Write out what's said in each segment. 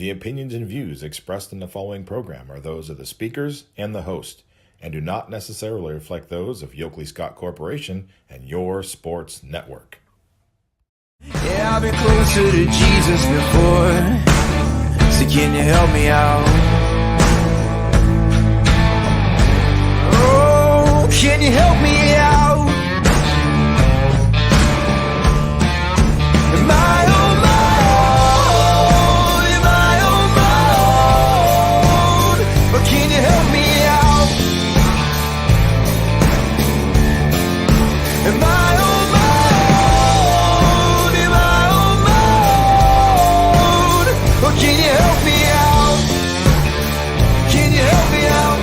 The opinions and views expressed in the following program are those of the speakers and the host, and do not necessarily reflect those of Yoakley Scott Corporation and your sports network. Yeah, I've been closer to Jesus before, so can you help me out? Oh, can you help me out? Am I on my own? Am I on my own? Or can you help me out? Am I on my own? Am I on my own? Or can you help me out? Can you help me out?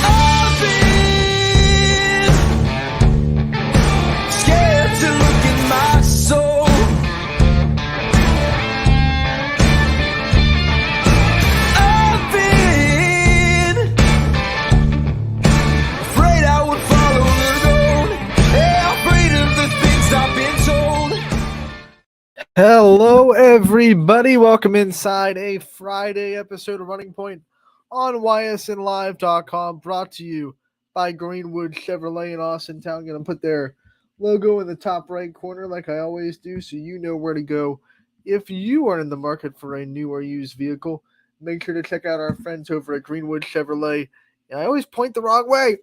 I've been scared to look in my soul. I've been afraid I would follow the road. Yeah, afraid of the things I've been told. Hello, everybody. Welcome inside a Friday episode of Running Point on ysnlive.com, brought to you by Greenwood Chevrolet in Austintown. Going to put their logo in the top right corner like I always do, so you know where to go. If you are in the market for a new or used vehicle, make sure to check out our friends over at Greenwood Chevrolet. And I always point the wrong way.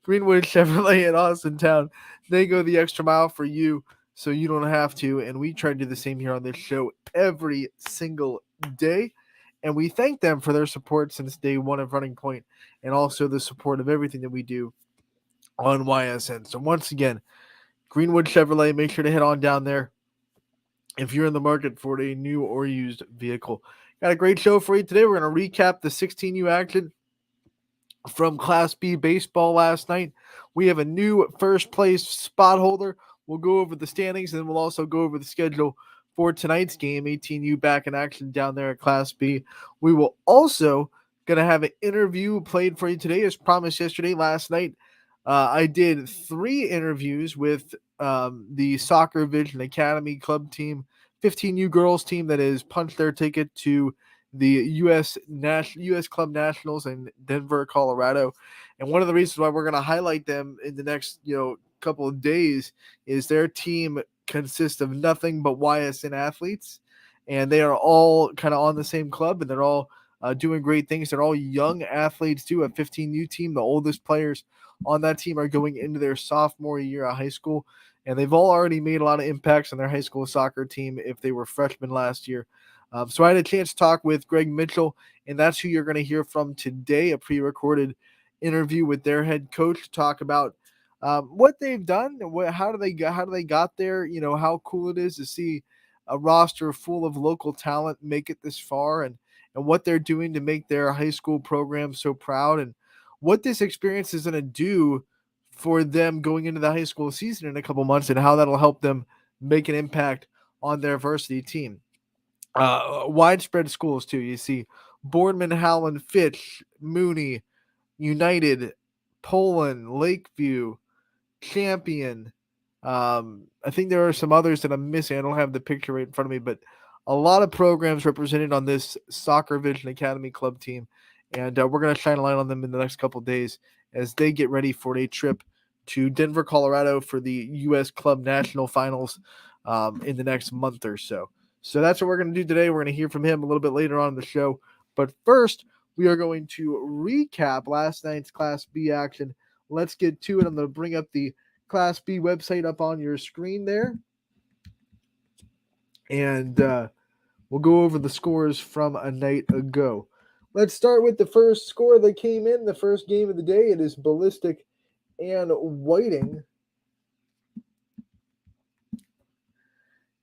Greenwood Chevrolet in Austintown. They go the extra mile for you, so you don't have to. And we try to do the same here on this show every single day. And we thank them for their support since day one of Running Point, and also the support of everything that we do on YSN. So once again, Greenwood Chevrolet, make sure to head on down there if you're in the market for a new or used vehicle. Got a great show for you today. We're going to recap the 16U action from Class B baseball last night. We have a new first place spot holder. We'll go over the standings, and then we'll also go over the schedule for tonight's game. 18U back in action down there at Class B. We will also going to have an interview played for you today, as promised yesterday. Last night, I did 3 interviews with the Soccer Vision Academy club team, 15U girls team that has punched their ticket to the U.S. Club Nationals in Denver, Colorado. And one of the reasons why we're going to highlight them in the next, couple of days is their team consists of nothing but YSN athletes, and they are all kind of on the same club, and they're all doing great things. They're all young athletes too. A 15U team, the oldest players on that team are going into their sophomore year of high school, and they've all already made a lot of impacts on their high school soccer team if they were freshmen last year. So I had a chance to talk with Greg Mitchell, and that's who you're going to hear from today, a pre-recorded interview with their head coach to talk about what they've done, how they got there, how cool it is to see a roster full of local talent make it this far, and what they're doing to make their high school program so proud, and what this experience is going to do for them going into the high school season in a couple months, and how that'll help them make an impact on their varsity team. Widespread schools too. You see Boardman, Howland, Fitch, Mooney, United, Poland, Lakeview, Champion. I think there are some others that I'm missing. I don't have the picture right in front of me, but a lot of programs represented on this Soccer Vision Academy club team, and we're going to shine a light on them in the next couple of days as they get ready for a trip to Denver, Colorado for the U.S. Club National Finals in the next month or so. So that's what we're going to do today. We're going to hear from him a little bit later on in the show. But first, we are going to recap last night's Class B action. Let's get to it. I'm going to bring up the Class B website up on your screen there. And we'll go over the scores from a night ago. Let's start with the first score that came in, the first game of the day. It is Ballistic and Whiting.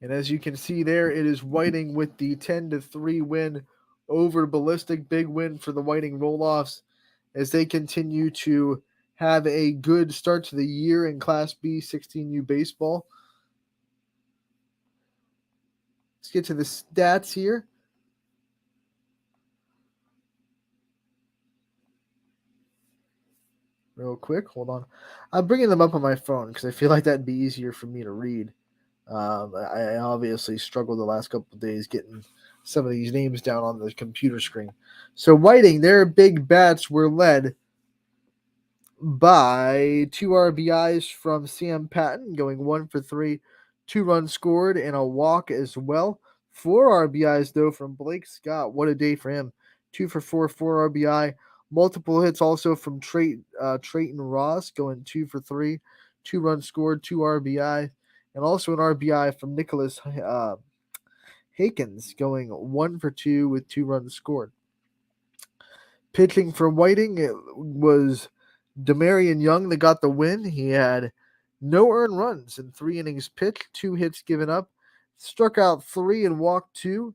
And as you can see there, it is Whiting with the 10-3 win over Ballistic. Big win for the Whiting Roll-Offs as they continue to have a good start to the year in Class B 16U baseball. Let's get to the stats here. Real quick, hold on. I'm bringing them up on my phone because I feel like that'd be easier for me to read. I obviously struggled the last couple of days getting some of these names down on the computer screen. So Whiting, their big bats were led by 2 RBIs from Sam Patton, going 1 for 3, 2 runs scored, and a walk as well. 4 RBIs, though, from Blake Scott. What a day for him. 2 for 4, 4 RBI. Multiple hits also from Trayton Ross, going 2 for 3, 2 runs scored, 2 RBI, and also an RBI from Nicholas Hakens, going 1 for 2 with 2 runs scored. Pitching for Whiting, it was Demarion Young that got the win. He had no earned runs in 3 innings pitched, 2 hits given up, struck out 3 and walked 2.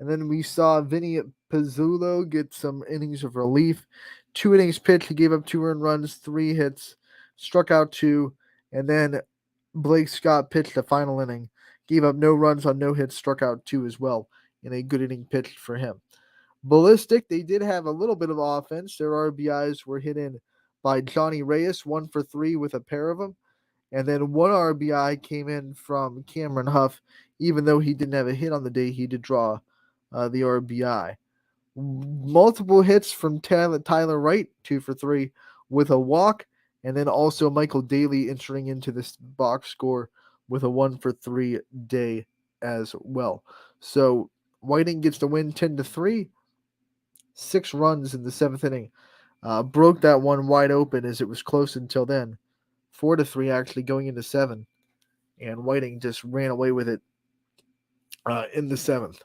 And then we saw Vinny Pizzulo get some innings of relief. 2 innings pitched, he gave up 2 earned runs, 3 hits, struck out 2. And then Blake Scott pitched the final inning, gave up no runs on no hits, struck out 2 as well in a good inning pitched for him. Ballistic, they did have a little bit of offense. Their RBIs were hit in by Johnny Reyes, 1 for 3 with a pair of them. And then 1 RBI came in from Cameron Huff. Even though he didn't have a hit on the day, he did draw the RBI. Multiple hits from Tyler Wright, 2 for 3 with a walk. And then also Michael Daly entering into this box score with a 1 for 3 day as well. So Whiting gets the win 10-3. 6 runs in the 7th inning. Broke that one wide open as it was close until then. 4-3 actually going into 7. And Whiting just ran away with it in the 7th.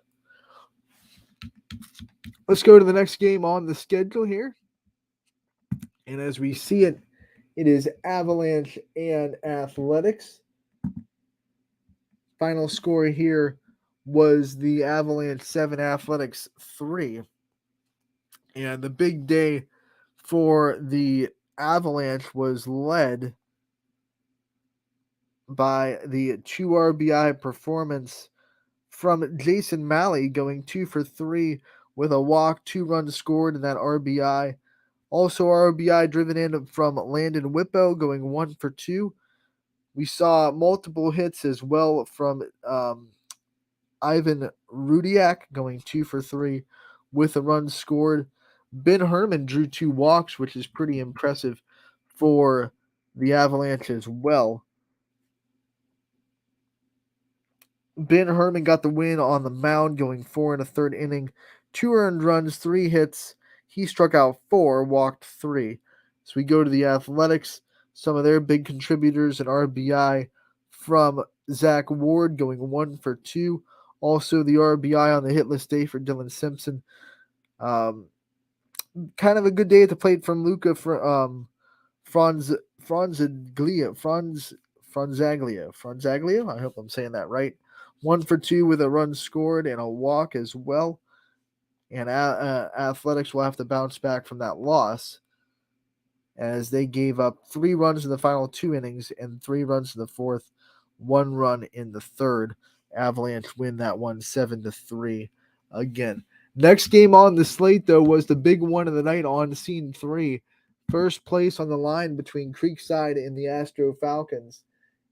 Let's go to the next game on the schedule here. And as we see it, it is Avalanche and Athletics. Final score here was the Avalanche 7, Athletics 3. And the big day for the Avalanche was led by the 2 RBI performance from Jason Malley, going 2 for 3 with a walk, 2 runs scored, and that RBI. Also RBI driven in from Landon Whippo, going 1 for 2. We saw multiple hits as well from Ivan Rudiak, going 2 for 3 with a run scored. Ben Herman drew 2 walks, which is pretty impressive for the Avalanche as well. Ben Herman got the win on the mound, going 4 1/3 inning, 2 earned runs, 3 hits. He struck out 4, walked 3. So we go to the Athletics. Some of their big contributors and RBI from Zach Ward, going 1 for 2. Also the RBI on the hit list day for Dylan Simpson. Kind of a good day at the plate from Luca Franzaglia. I hope I'm saying that right. 1 for 2 with a run scored and a walk as well. And Athletics will have to bounce back from that loss as they gave up 3 runs in the final 2 innings and 3 runs in the 4th, 1 run in the 3rd. Avalanche win that one 7-3 again. Next game on the slate, though, was the big one of the night on scene 3. First place on the line between Creekside and the Astro Falcons.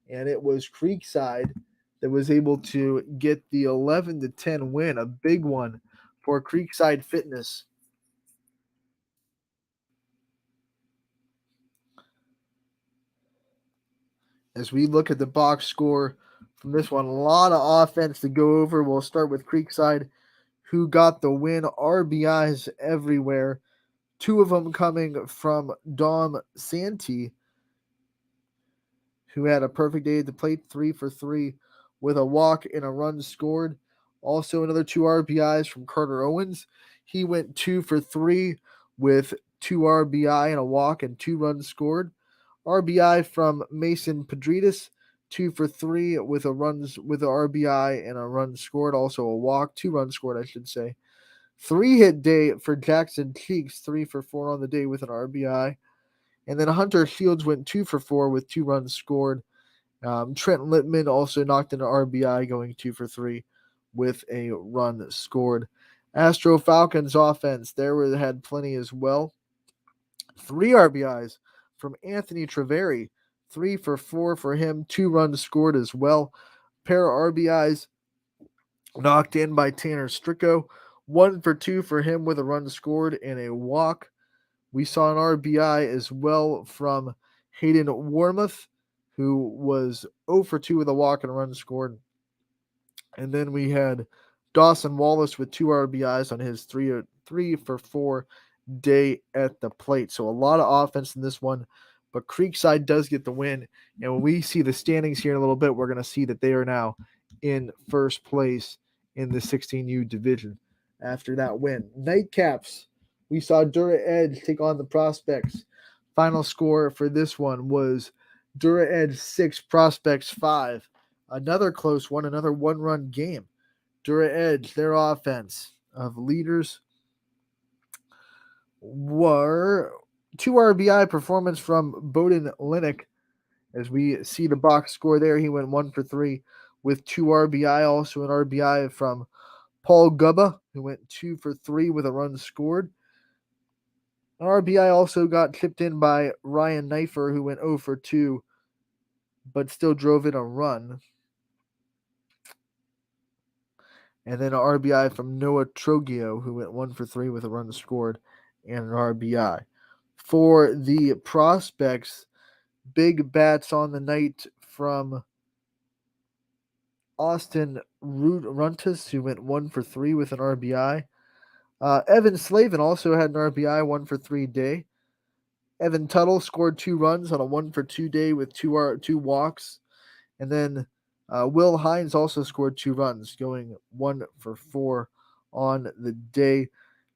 And it was Creekside that was able to get the 11-10 win, a big one for Creekside Fitness. As we look at the box score from this one, a lot of offense to go over. We'll start with Creekside, who got the win. RBIs everywhere. 2 of them coming from Dom Santee, who had a perfect day at the plate, 3 for 3 with a walk and a run scored. Also another 2 RBIs from Carter Owens. He went 2 for 3 with 2 RBI and a walk and 2 runs scored. RBI from Mason Pedritas, 2 for 3 with a RBI and a run scored. Also a walk, 2 runs scored, I should say. 3-hit day for Jackson Cheeks, 3 for 4 on the day with an RBI. And then Hunter Shields went 2 for 4 with 2 runs scored. Trent Littman also knocked in an RBI, going 2 for 3 with a run scored. Astro Falcons offense, had plenty as well. 3 RBIs from Anthony Treveri, 3 for 4 for him, 2 runs scored as well. pair of RBIs knocked in by Tanner Stricko. 1 for 2 for him with a run scored and a walk. We saw an RBI as well from Hayden Warmoth, who was 0 for 2 with a walk and a run scored. And then we had Dawson Wallace with 2 RBIs on his 3 for 4 day at the plate. So a lot of offense in this one, but Creekside does get the win. And when we see the standings here in a little bit, we're going to see that they are now in first place in the 16U division after that win. Nightcaps, we saw Dura Edge take on the Prospects. Final score for this one was Dura Edge 6, Prospects 5. Another close one, another one-run game. Dura Edge, their offense of leaders were 2 RBI performance from Bowden Linick. As we see the box score there, he went 1 for 3 with 2 RBI. Also an RBI from Paul Gubba, who went 2 for 3 with a run scored. An RBI also got chipped in by Ryan Knifer, who went 0 for 2, but still drove in a run. And then an RBI from Noah Trogio, who went 1 for 3 with a run scored and an RBI. For the Prospects, big bats on the night from Austin Runtus, who went 1 for 3 with an RBI. Evan Slavin also had an RBI, 1 for 3 day. Evan Tuttle scored 2 runs on a 1 for 2 day with 2 walks. And then Will Hines also scored 2 runs, going 1 for 4 on the day.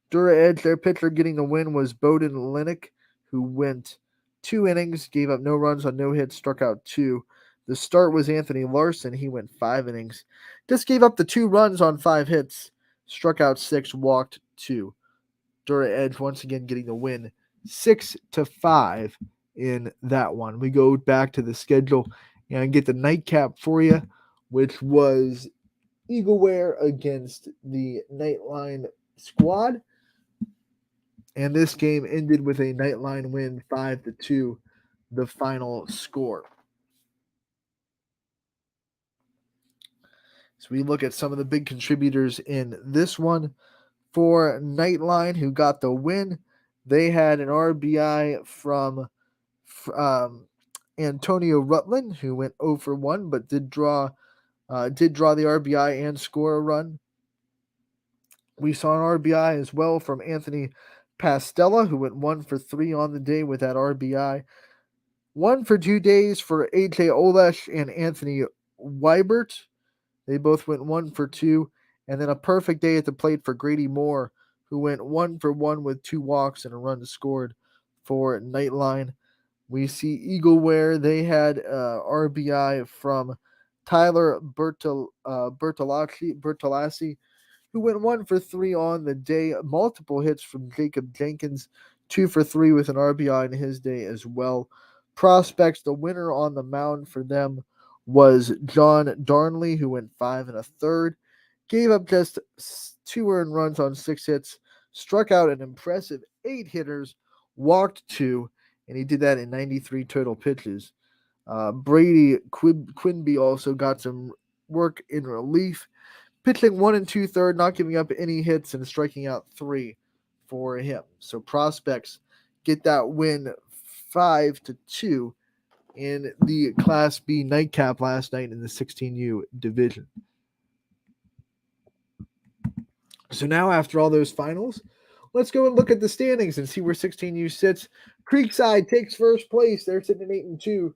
Dura Edge, their pitcher getting the win was Bowden Linick, who went 2 innings, gave up no runs on no hits, struck out 2. The start was Anthony Larson. He went 5 innings. Just gave up the 2 runs on 5 hits, struck out 6, walked 2. Dura Edge once again getting the win 6-5 in that one. We go back to the schedule and get the nightcap for you, which was Eagleware against the Nightline squad. And this game ended with a Nightline win 5-2, the final score. So we look at some of the big contributors in this one. For Nightline, who got the win, they had an RBI from Antonio Rutland, who went 0 for 1, but did draw the RBI and score a run. We saw an RBI as well from Anthony Pastella, who went 1 for 3 on the day with that RBI. 1 for 2 days for AJ Olesh and Anthony Weibert. They both went 1 for 2. And then a perfect day at the plate for Grady Moore, who went 1 for 1 with 2 walks and a run scored for Nightline. We see Eagleware. They had RBI from Tyler Bertolassi, who went 1 for 3 on the day. Multiple hits from Jacob Jenkins, 2 for 3 with an RBI in his day as well. Prospects, the winner on the mound for them was John Darnley, who went 5 1/3. Gave up just 2 earned runs on 6 hits, struck out an impressive 8 hitters, walked 2, and he did that in 93 total pitches. Brady Quinby also got some work in relief, pitching 1 2/3, not giving up any hits and striking out 3 for him. So Prospects get that win 5-2 in the Class B nightcap last night in the 16U division. So now, after all those finals, let's go and look at the standings and see where 16U sits. Creekside takes first place. They're sitting at 8-2,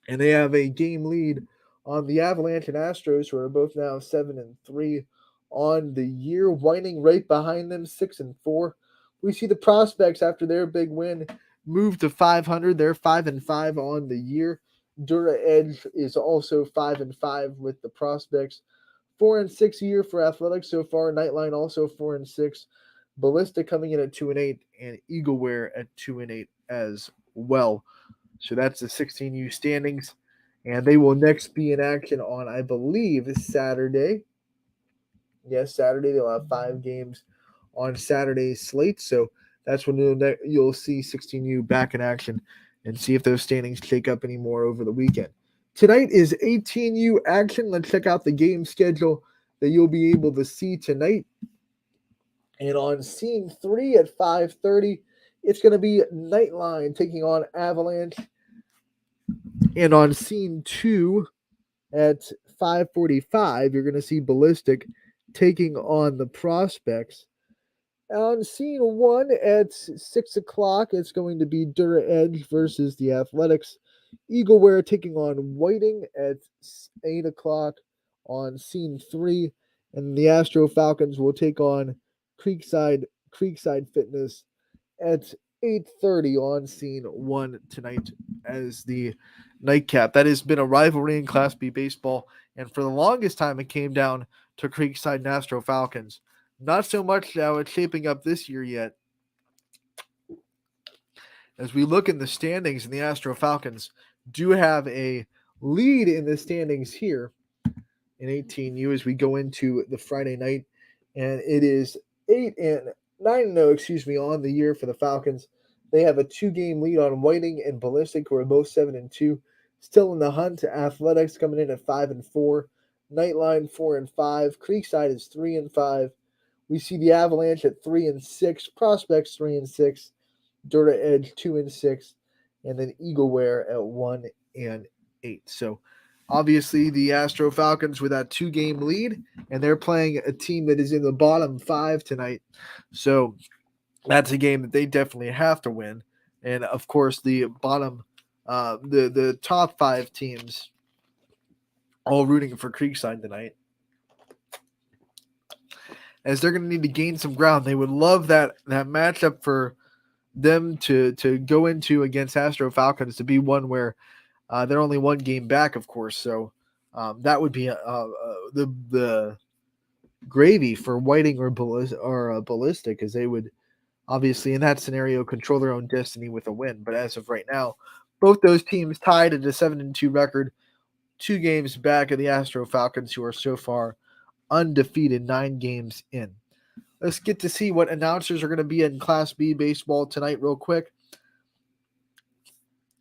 and they have a game lead on the Avalanche and Astros, who are both now 7-3 on the year, winding right behind them 6-4. We see the Prospects, after their big win, move to 500. They're 5-5 on the year. Dura Edge is also 5-5 with the Prospects. 4-6 year for Athletics so far. Nightline also 4-6. Ballista coming in at 2-8, and Eagleware at 2-8 as well. So that's the 16U standings, and they will next be in action on, I believe, Saturday. Yes, Saturday. They'll have 5 games on Saturday's slate. So that's when you'll see 16U back in action and see if those standings shake up anymore over the weekend. Tonight is 18U action. Let's check out the game schedule that you'll be able to see tonight. And on scene 3 at 5:30, it's going to be Nightline taking on Avalanche. And on scene 2 at 5:45, you're going to see Ballistic taking on the Prospects. On scene 1 at 6 o'clock, it's going to be Dura Edge versus the Athletics. Eagleware taking on Whiting at 8 o'clock on scene 3. And the Astro Falcons will take on Creekside Fitness at 8:30 on scene 1 tonight as the nightcap. That has been a rivalry in Class B baseball, and for the longest time it came down to Creekside and Astro Falcons. Not so much how it's shaping up this year yet. As we look in the standings, and the Astro Falcons do have a lead in the standings here in 18U as we go into the Friday night, and it is 9-0, on the year for the Falcons. They have a 2-game lead on Whiting and Ballistic, who are both 7-2. Still in the hunt, Athletics coming in at 5-4. Nightline 4-5. Creekside is 3-5. We see the Avalanche at 3-6. Prospects 3-6. Dura Edge 2-6. And then Eagleware at 1-8. So obviously the Astro Falcons with that 2-game lead, and they're playing a team that is in the bottom 5 tonight. So that's a game that they definitely have to win. And of course, the bottom, the top 5 teams all rooting for Creekside tonight, as they're going to need to gain some ground. They would love that matchup for them to go into against Astro Falcons to be one where they're only 1 game back, of course. So that would be the gravy for Whiting or Ballistic, as they would obviously in that scenario control their own destiny with a win. But as of right now, both those teams tied at a 7-2 record, 2 games back of the Astro Falcons, who are so far undefeated 9 games in. Let's get to see what announcers are going to be in Class B baseball tonight real quick,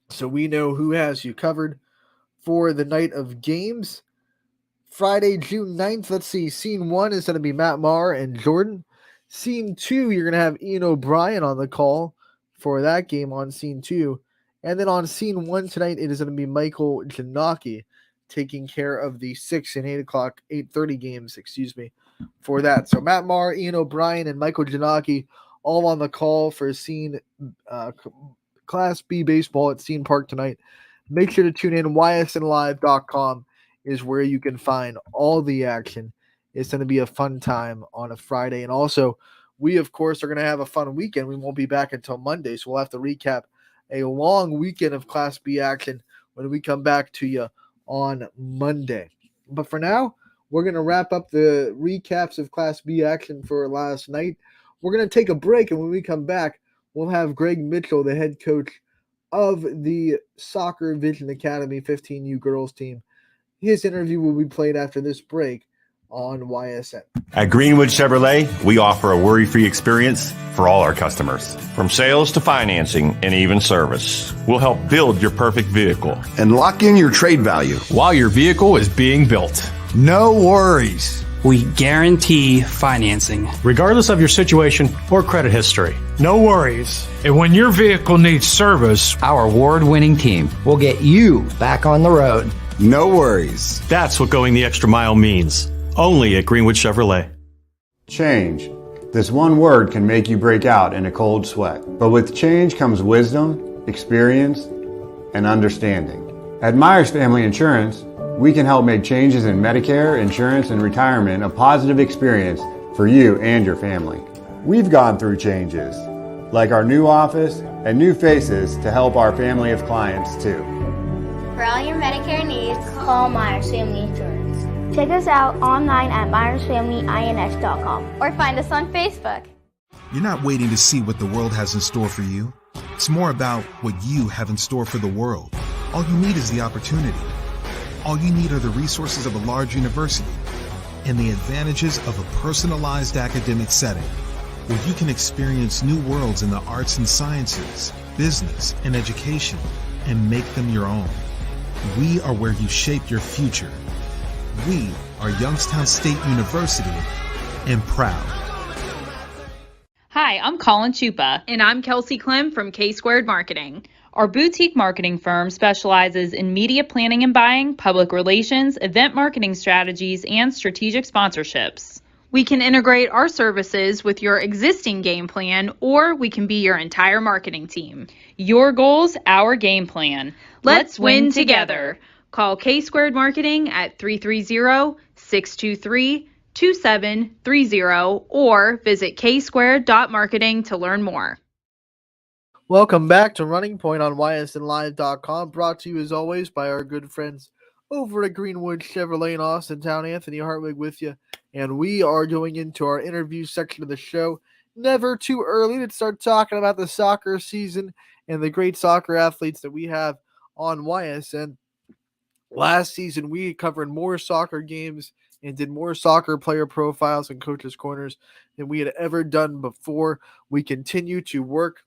so we know who has you covered for the night of games. Friday, June 9th, let's see. Scene 1 is going to be Matt Maher and Jordan. Scene 2, you're going to have Ian O'Brien on the call for that game on Scene 2. And then on Scene 1 tonight, it is going to be Michael Janaki taking care of the 6 and 8:30 games, for that. So Matt Maher, Ian O'Brien, and Michael Janaki all on the call for Scene Class B baseball at Scene Park tonight. Make sure to tune in. YSNLive.com is where you can find all the action. It's going to be a fun time on a Friday. And also, we, of course, are going to have a fun weekend. We won't be back until Monday, so we'll have to recap a long weekend of Class B action when we come back to you on Monday. But for now, we're going to wrap up the recaps of Class B action for last night. We're going to take a break, and when we come back, we'll have Greg Mitchell, the head coach of the Soccer Vision Academy 15U girls team. His interview will be played after this break on YSN. At Greenwood Chevrolet, we offer a worry-free experience for all our customers. From sales to financing and even service, we'll help build your perfect vehicle and lock in your trade value while your vehicle is being built. No worries. We guarantee financing, regardless of your situation or credit history. No worries. And when your vehicle needs service, our award-winning team will get you back on the road. No worries. That's what going the extra mile means. Only at Greenwood Chevrolet. Change. This one word can make you break out in a cold sweat. But with change comes wisdom, experience, and understanding. At Myers Family Insurance, we can help make changes in Medicare, insurance, and retirement a positive experience for you and your family. We've gone through changes, like our new office and new faces to help our family of clients too. For all your Medicare needs, call Myers Family Insurance. Check us out online at MyersFamilyINS.com or find us on Facebook. You're not waiting to see what the world has in store for you. It's more about what you have in store for the world. All you need is the opportunity. All you need are the resources of a large university and the advantages of a personalized academic setting where you can experience new worlds in the arts and sciences, business, and education and make them your own. We are where you shape your future. We are Youngstown State University, and proud. Hi, I'm Colin Chupa. And I'm Kelsey Clem from K-Squared Marketing. Our boutique marketing firm specializes in media planning and buying, public relations, event marketing strategies, and strategic sponsorships. We can integrate our services with your existing game plan, or we can be your entire marketing team. Your goals, our game plan. Let's win together. Call K-Squared Marketing at 330-623-2730 or visit ksquared.marketing to learn more. Welcome back to Running Point on ysnlive.com, brought to you as always by our good friends over at Greenwood Chevrolet in Austintown. Anthony Hartwig with you, and we are going into our interview section of the show. Never too early to start talking about the soccer season and the great soccer athletes that we have on YSN. Last season, we covered more soccer games and did more soccer player profiles and coaches' corners than we had ever done before. We continue to work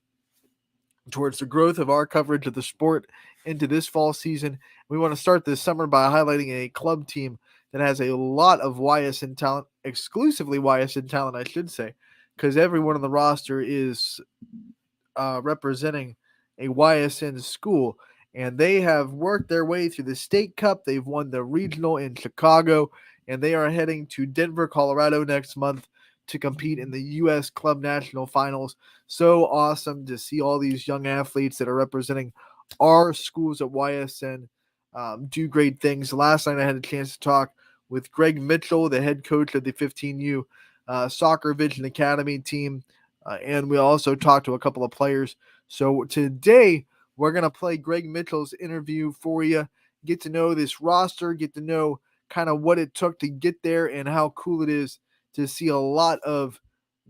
towards the growth of our coverage of the sport into this fall season. We want to start this summer by highlighting a club team that has a lot of YSN talent, exclusively YSN talent, I should say, because everyone on the roster is representing a YSN school, and they have worked their way through the State Cup. They've won the regional in Chicago, and they are heading to Denver, Colorado next month to compete in the U.S. Club National Finals. So awesome to see all these young athletes that are representing our schools at YSN do great things. Last night I had a chance to talk with Greg Mitchell, the head coach of the 15U Soccer Vision Academy team, and we also talked to a couple of players. So today we're going to play Greg Mitchell's interview for you, get to know this roster, get to know kind of what it took to get there and how cool it is to see a lot of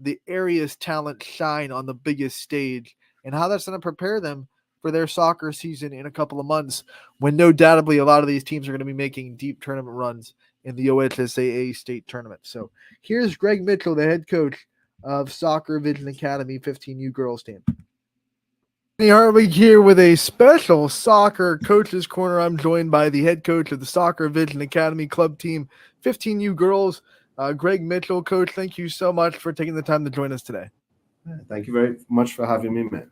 the area's talent shine on the biggest stage, and how that's going to prepare them for their soccer season in a couple of months, when no doubtably a lot of these teams are going to be making deep tournament runs in the OHSAA state tournament. So here's Greg Mitchell, the head coach of Soccer Vision Academy 15U girls team. Anthony Hartwig here with a special soccer coaches corner. I'm joined by the head coach of the Soccer Vision Academy club team 15U girls, Greg Mitchell. Coach, thank you so much for taking the time to join us today. Thank you very much for having me, man.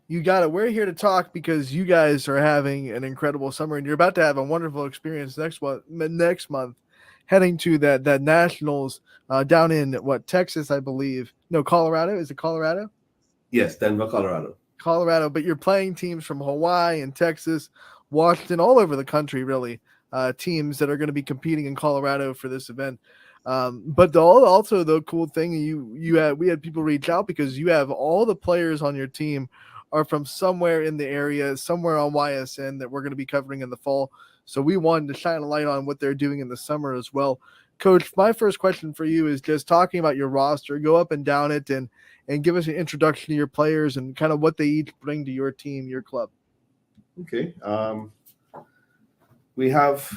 You got it. We're here to talk because you guys are having an incredible summer, and you're about to have a wonderful experience next month, heading to that nationals down in Texas, I believe. No, Colorado. Is it Colorado? Yes, Denver, Colorado. Colorado, but you're playing teams from Hawaii and Texas, Washington, all over the country, really. Teams that are going to be competing in Colorado for this event. But also the cool thing, we had people reach out because you have all the players on your team are from somewhere in the area, somewhere on YSN that we're going to be covering in the fall. So we wanted to shine a light on what they're doing in the summer as well. Coach, my first question for you is just talking about your roster. Go up and down it and give us an introduction to your players and kind of what they each bring to your team, your club. Okay. We have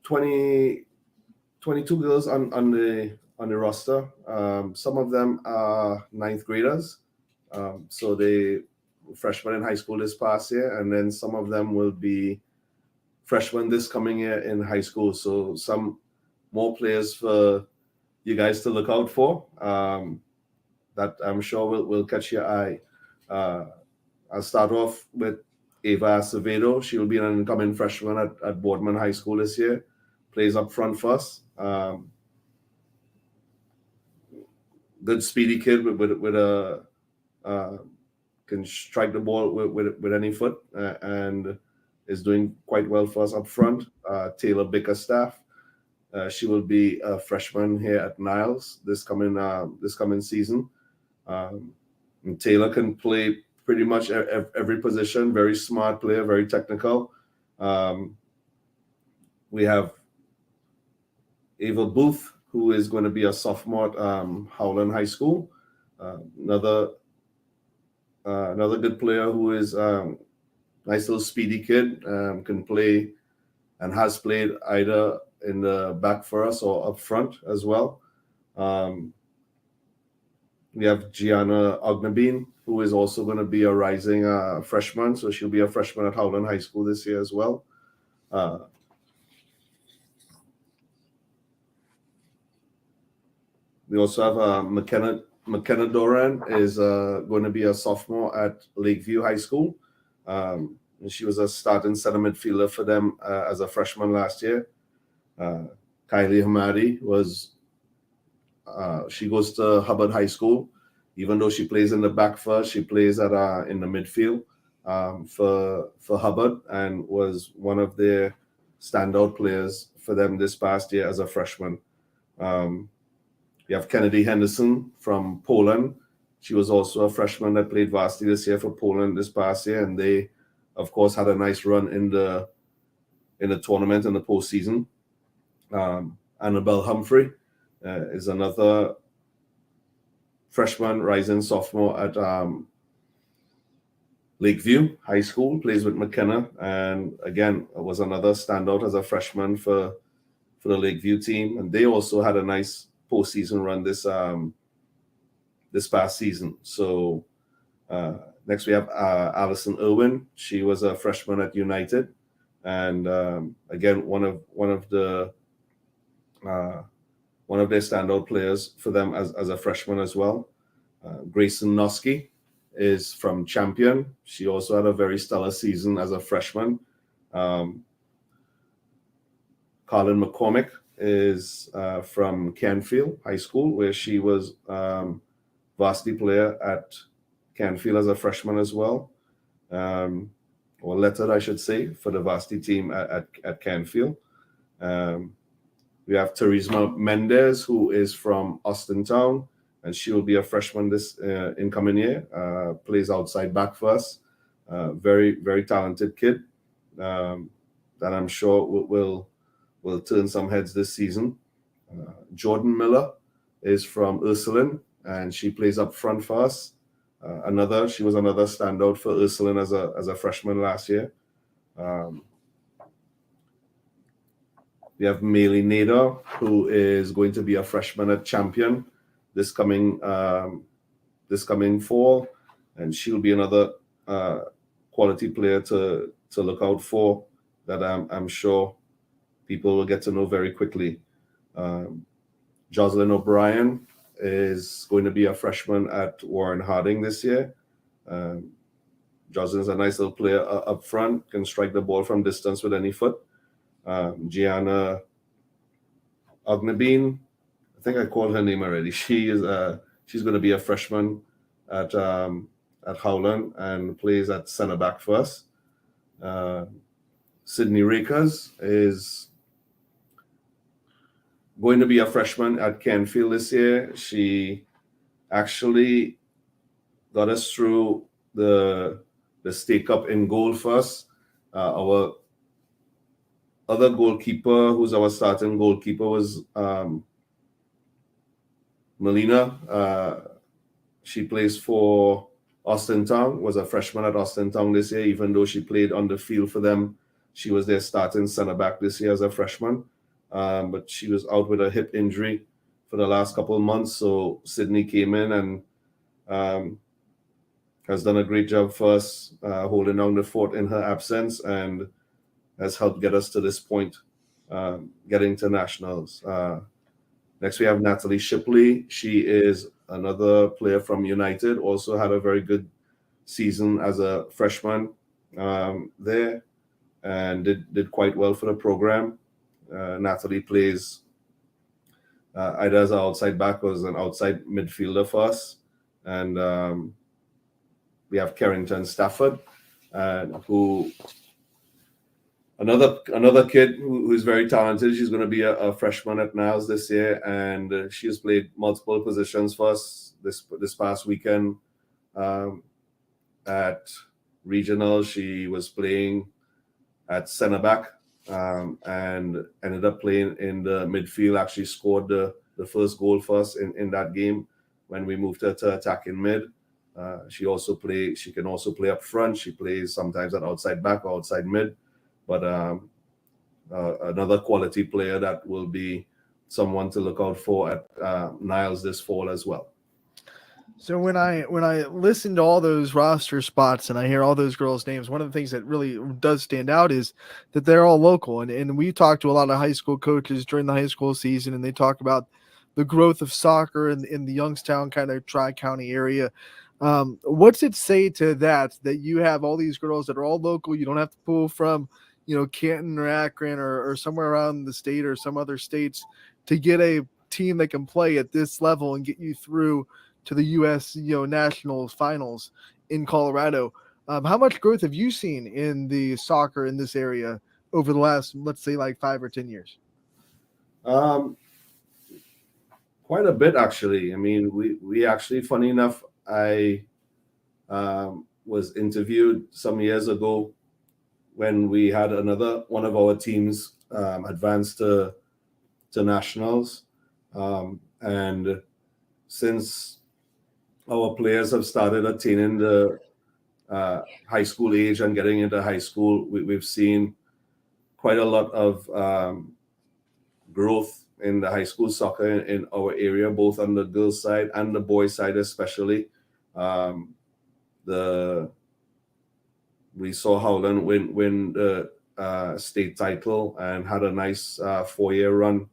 22 girls on the roster. Some of them are ninth graders. So they freshmen in high school this past year, and then some of them will be freshmen this coming year in high school. So some more players for you guys to look out for that I'm sure will catch your eye. I'll start off with Ava Acevedo. She will be an incoming freshman at Boardman High School this year. Plays up front for us. Good speedy kid with a can strike the ball with any foot and is doing quite well for us up front. Taylor Bickerstaff. She will be a freshman here at Niles this coming season. And Taylor can play pretty much every position. Very smart player, very technical. We have Ava Booth, who is going to be a sophomore at Howland High School. Another good player who is nice little speedy kid, can play and has played either in the back for us or up front as well. We have Gianna Ognabin. who is also going to be a rising freshman. So she'll be a freshman at Howland High School this year as well. We also have McKenna Doran is going to be a sophomore at Lakeview High School. And she was a starting center midfielder for them as a freshman last year. Kylie Hamadi she goes to Hubbard High School. Even though she plays in the back first, she plays in the midfield for Hubbard, and was one of their standout players for them this past year as a freshman. We have Kennedy Henderson from Poland. She was also a freshman that played varsity this year for Poland this past year, and they, of course, had a nice run in the tournament in the postseason. Annabelle Humphrey is another freshman, rising sophomore at Lakeview High School, plays with McKenna, and again was another standout as a freshman for the Lakeview team. And they also had a nice postseason run this past season. So next we have Allison Irwin. She was a freshman at United, and again one of their standout players for them as a freshman as well. Grayson Noski is from Champion. She also had a very stellar season as a freshman. Colin McCormick is from Canfield High School, where she was varsity player at Canfield as a freshman as well, or lettered, I should say, for the varsity team at Canfield. We have Teresa Mendez, who is from Austintown, and she will be a freshman this incoming year. Plays outside back for us. Very, very talented kid that I'm sure will turn some heads this season. Jordan Miller is from Ursuline, and she plays up front for us. She was another standout for Ursuline as a freshman last year. We have Maylee Nader, who is going to be a freshman at Champion this coming fall, and she'll be another quality player to look out for that I'm sure people will get to know very quickly. Jocelyn O'Brien is going to be a freshman at Warren Harding this year. Jocelyn's a nice little player up front, can strike the ball from distance with any foot. Gianna Ognabeen, I think I called her name already. She's going to be a freshman at Howland and plays at center back for us. Sydney Rakers is going to be a freshman at Canfield this year. She actually got us through the State Cup in goal for us. Our other goalkeeper, who's our starting goalkeeper, was Melina. She plays for Austintown, was a freshman at Austintown this year. Even though she played on the field for them, she was their starting center back this year as a freshman. But she was out with a hip injury for the last couple of months. So Sydney came in and has done a great job for us, holding down the fort in her absence, and has helped get us to this point, getting to nationals. Next, we have Natalie Shipley. She is another player from United, also had a very good season as a freshman there, and did quite well for the program. Natalie plays either as an outside back or as an outside midfielder for us. And we have Carrington Stafford, who another kid who is very talented. She's going to be a freshman at Niles this year, and she has played multiple positions for us this past weekend. At regional, she was playing at center back and ended up playing in the midfield. Actually scored the first goal for us in that game when we moved her to attacking mid. She can also play up front. She plays sometimes at outside back or outside mid. But another quality player that will be someone to look out for at Niles this fall as well. So when I listen to all those roster spots and I hear all those girls' names, one of the things that really does stand out is that they're all local. And we talked to a lot of high school coaches during the high school season, and they talk about the growth of soccer in the Youngstown kind of Tri-County area. What's it say to that you have all these girls that are all local? You don't have to pull from, Canton or Akron or somewhere around the state or some other states to get a team that can play at this level and get you through to the U.S. nationals finals in Colorado. How much growth have you seen in the soccer in this area over the last, let's say, like 5 or 10 years? Quite a bit, actually. I mean, we actually, funny enough, I was interviewed some years ago when we had another one of our teams advance to nationals, and since our players have started attaining the high school age and getting into high school, we've seen quite a lot of growth in the high school soccer in our area, both on the girls' side and the boys' side especially. We saw Howland win the state title and had a nice 4-year run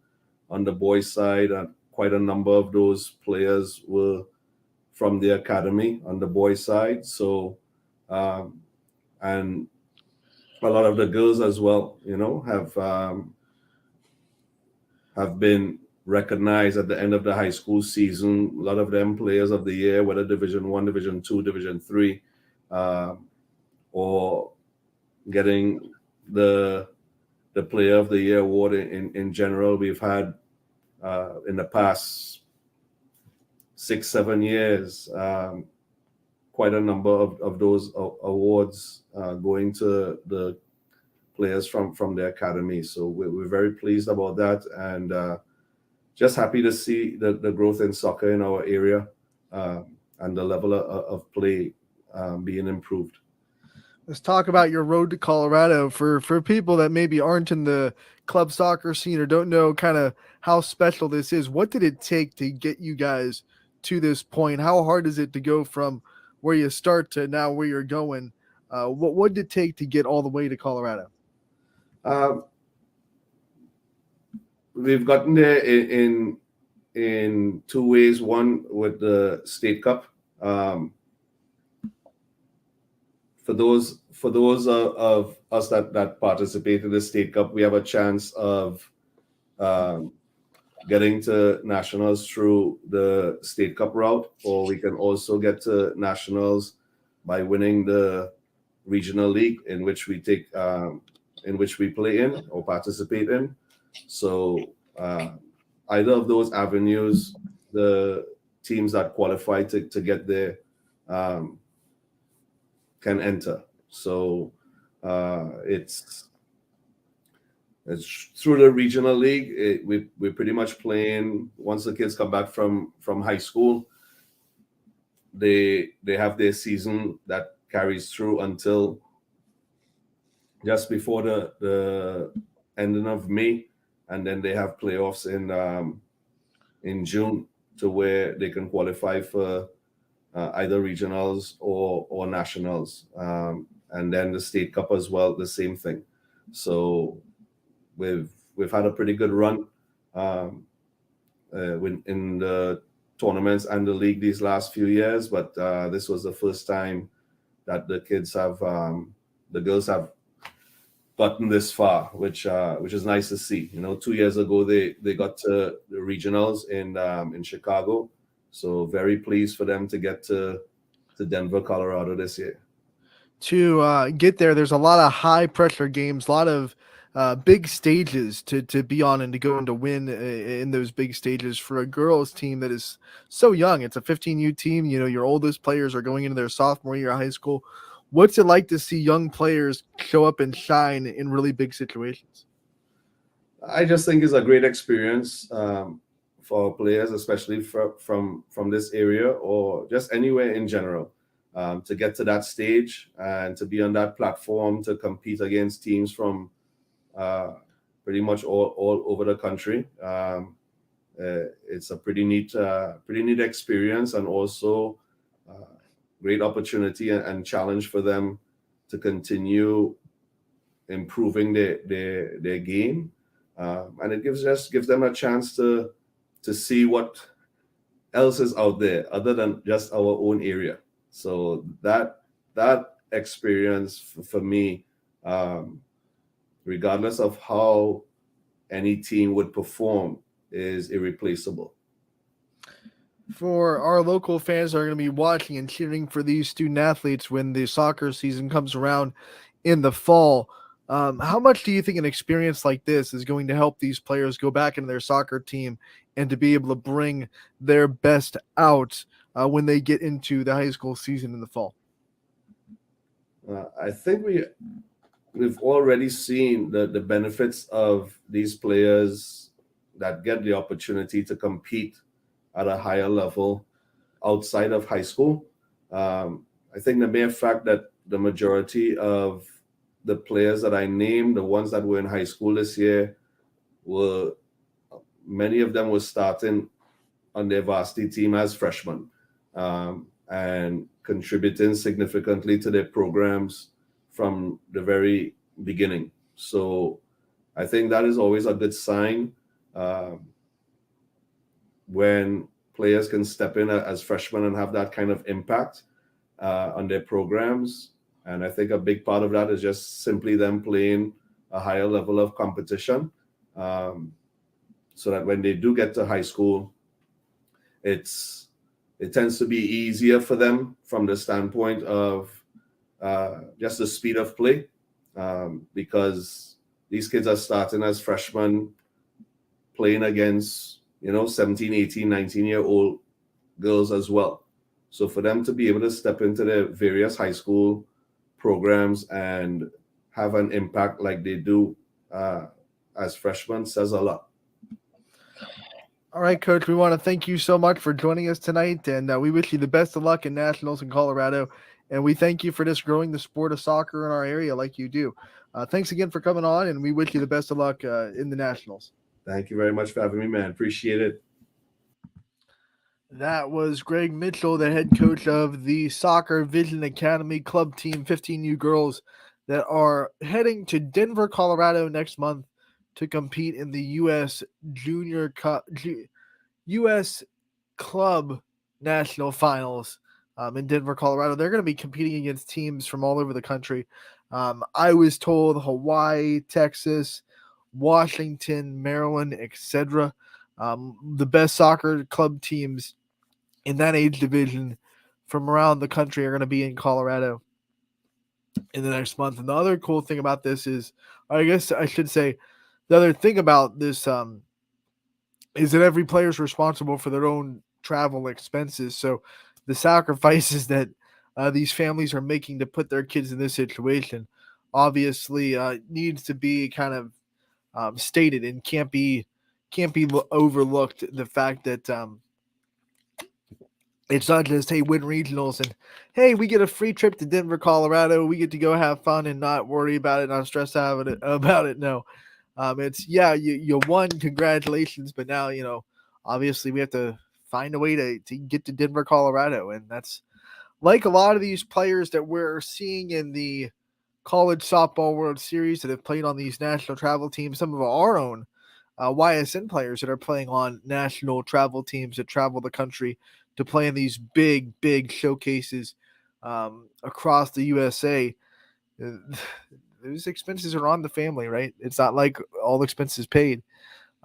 on the boys' side, and quite a number of those players were from the academy on the boys' side. So, and a lot of the girls as well, have been recognized at the end of the high school season. A lot of them players of the year, whether Division 1, Division 2, Division 3, or getting the Player of the Year award in general. We've had in the past 6-7 years quite a number of those awards going to the players from the academy. So we're very pleased about that, and just happy to see the growth in soccer in our area and the level of play being improved. Let's talk about your road to Colorado for people that maybe aren't in the club soccer scene or don't know kind of how special this is. What did it take to get you guys to this point? How hard is it to go from where you start to now where you're going? What did it take to get all the way to Colorado? We've gotten there in two ways. One with the State Cup. For those of us that participate in the State Cup, we have a chance of getting to nationals through the State Cup route, or we can also get to nationals by winning the regional league in which we play in or participate in. So either of those avenues, the teams that qualify to get there can enter. So it's through the regional league. We're pretty much playing once the kids come back from high school. They have their season that carries through until just before the ending of May, and then they have playoffs in June to where they can qualify for either regionals or nationals, and then the State Cup as well, the same thing. So we've had a pretty good run in the tournaments and the league these last few years, but this was the first time that the girls have gotten this far, which is nice to see. 2 years ago they got to the regionals in Chicago, so very pleased for them to get to Denver, Colorado this year. To get there's a lot of high pressure games, a lot of big stages to be on and to go and to win in those big stages for a girls team that is so young. It's a 15U team. Your oldest players are going into their sophomore year of high school. What's it like to see young players show up and shine in really big situations? I just think it's a great experience for players, especially from this area or just anywhere in general, to get to that stage and to be on that platform to compete against teams from pretty much all over the country. it's a pretty neat experience, and also great opportunity and challenge for them to continue improving their game, and it gives them a chance to see what else is out there other than just our own area. So that experience for me, regardless of how any team would perform, is irreplaceable. For our local fans that are going to be watching and cheering for these student athletes when the soccer season comes around in the fall, how much do you think an experience like this is going to help these players go back into their soccer team and to be able to bring their best out when they get into the high school season in the fall? I think we've already seen the benefits of these players that get the opportunity to compete at a higher level outside of high school. I think the mere fact that the majority of the players that I named, the ones that were in high school this year, many of them were starting on their varsity team as freshmen, and contributing significantly to their programs from the very beginning. So I think that is always a good sign when players can step in as freshmen and have that kind of impact on their programs. And I think a big part of that is just simply them playing a higher level of competition, so that when they do get to high school, it tends to be easier for them from the standpoint of just the speed of play, because these kids are starting as freshmen playing against 17, 18, 19-year-old girls as well. So for them to be able to step into the various high school programs and have an impact like they do as freshmen says a lot. All right, Coach, we want to thank you so much for joining us tonight, and we wish you the best of luck in Nationals in Colorado, and we thank you for just growing the sport of soccer in our area like you do. Thanks again for coming on, and we wish you the best of luck in the Nationals. Thank you very much for having me, man. Appreciate it. That was Greg Mitchell, the head coach of the Soccer Vision Academy Club Team 15U girls that are heading to Denver, Colorado next month to compete in the U.S. Junior Cup, U.S. Club National Finals in Denver, Colorado. They're going to be competing against teams from all over the country. I was told Hawaii, Texas, Washington, Maryland, etc. The best soccer club teams in that age division from around the country are going to be in Colorado in the next month. And the other cool thing about this is, I guess I should say, the other thing about this is that every player is responsible for their own travel expenses. So the sacrifices that these families are making to put their kids in this situation obviously needs to be kind of stated and can't be overlooked. The fact that it's not just, hey, win regionals and, hey, we get a free trip to Denver, Colorado. We get to go have fun and not worry about it, not stress out about it. No, it's, yeah, you won, congratulations. But now, obviously we have to find a way to get to Denver, Colorado. And that's like a lot of these players that we're seeing in the College Softball World Series that have played on these national travel teams, some of our own YSN players that are playing on national travel teams that travel the country to play in these big showcases across the USA. Those expenses are on the family, right? It's not like all expenses paid.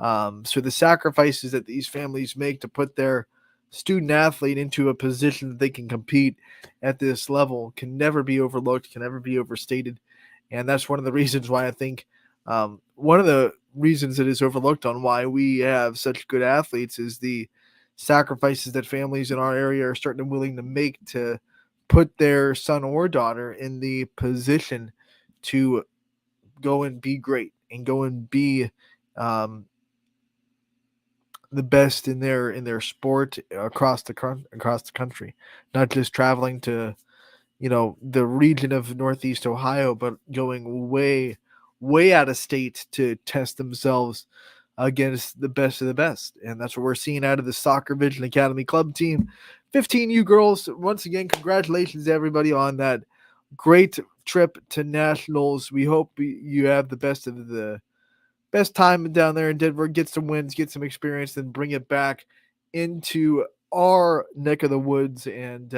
So the sacrifices that these families make to put their student athlete into a position that they can compete at this level can never be overlooked, can never be overstated. And that's one of the reasons why I think one of the reasons that is overlooked on why we have such good athletes is the sacrifices that families in our area are starting to willing to make to put their son or daughter in the position to go and be great and go and be the best in their sport across the country, not just traveling to the region of Northeast Ohio, but going way out of state to test themselves against the best of the best. And that's what we're seeing out of the Soccer Vision Academy club team. 15U girls, once again, congratulations to everybody on that great trip to nationals. We hope you have the best time down there in Denver, get some wins, get some experience, then bring it back into our neck of the woods and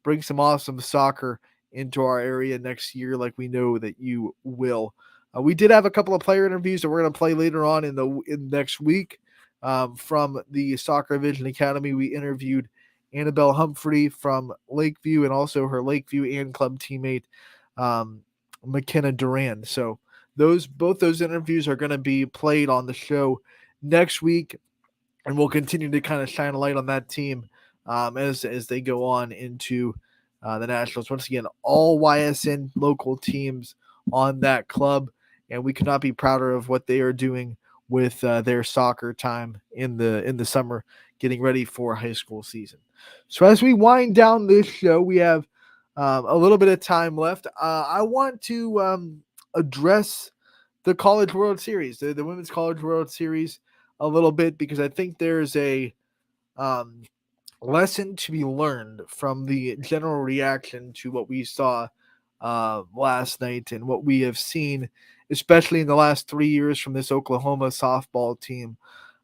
bring some awesome soccer into our area next year, like we know that you will. We did have a couple of player interviews that we're going to play later on in next week from the Soccer Vision Academy. We interviewed Annabelle Humphrey from Lakeview and also her Lakeview and club teammate McKenna Duran. So both those interviews are going to be played on the show next week, and we'll continue to kind of shine a light on that team as they go on into the Nationals. Once again, all YSN local teams on that club, and we could not be prouder of what they are doing with their soccer time in the summer, getting ready for high school season. So as we wind down this show, we have a little bit of time left. I want to address the College World Series, the Women's College World Series, a little bit, because I think there's a lesson to be learned from the general reaction to what we saw last night and what we have seen, especially in the last 3 years from this Oklahoma softball team.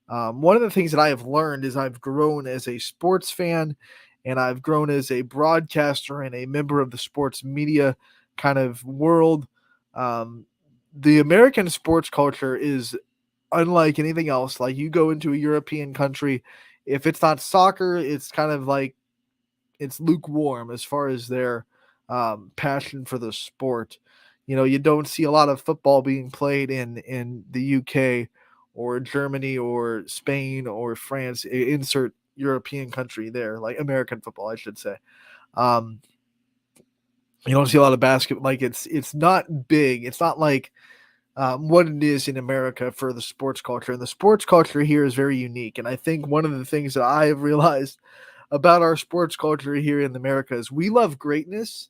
One of the things that I have learned is I've grown as a sports fan, and I've grown as a broadcaster and a member of the sports media kind of world. The American sports culture is unlike anything else. Like, you go into a European country, if it's not soccer, it's kind of like it's lukewarm as far as their passion for the sport. You know, you don't see a lot of football being played in the UK or Germany or Spain or France. Insert European country there, like American football, I should say. You don't see a lot of basketball. Like, it's not big. It's not like what it is in America for the sports culture. And the sports culture here is very unique. And I think one of the things that I have realized about our sports culture here in America is we love greatness,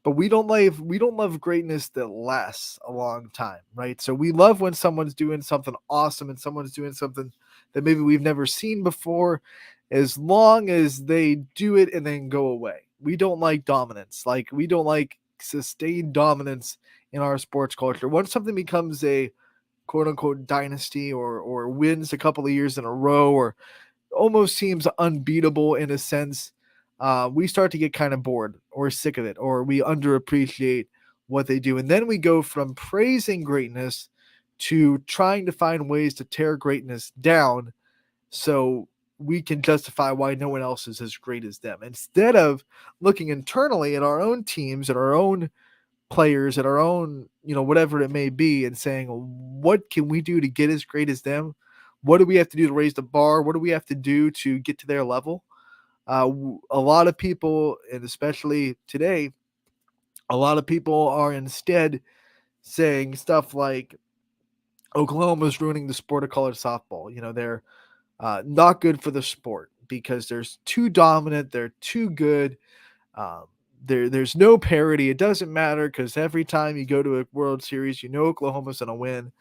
but we don't love greatness that lasts a long time, right? So we love when someone's doing something awesome and someone's doing something that maybe we've never seen before, as long as they do it and then go away. We don't like dominance. Like, we don't like sustained dominance in our sports culture. Once something becomes a quote unquote dynasty or wins a couple of years in a row or almost seems unbeatable in a sense, we start to get kind of bored or sick of it, or we underappreciate what they do. And then we go from praising greatness to trying to find ways to tear greatness down so we can justify why no one else is as great as them, instead of looking internally at our own teams, at our own players, at our own, whatever it may be, and saying, what can we do to get as great as them? What do we have to do to raise the bar? What do we have to do to get to their level? A lot of people, and especially today, a lot of people are instead saying stuff like Oklahoma's ruining the sport of college softball. They're not good for the sport because they're too dominant. They're too good. There's no parity. It doesn't matter because every time you go to a World Series, Oklahoma's going to win.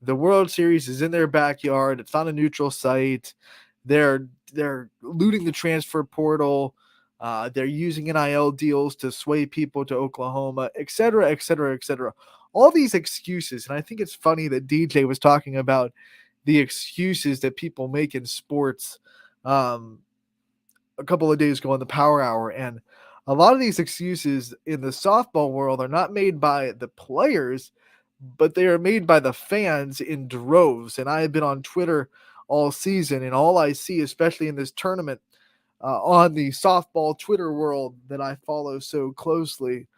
The World Series is in their backyard. It's not a neutral site. They're looting the transfer portal. They're using NIL deals to sway people to Oklahoma, et cetera, et cetera, et cetera. All these excuses. And I think it's funny that DJ was talking about the excuses that people make in sports a couple of days ago on the Power Hour. And a lot of these excuses in the softball world are not made by the players, but they are made by the fans in droves. And I have been on Twitter all season, and all I see, especially in this tournament, on the softball Twitter world that I follow so closely,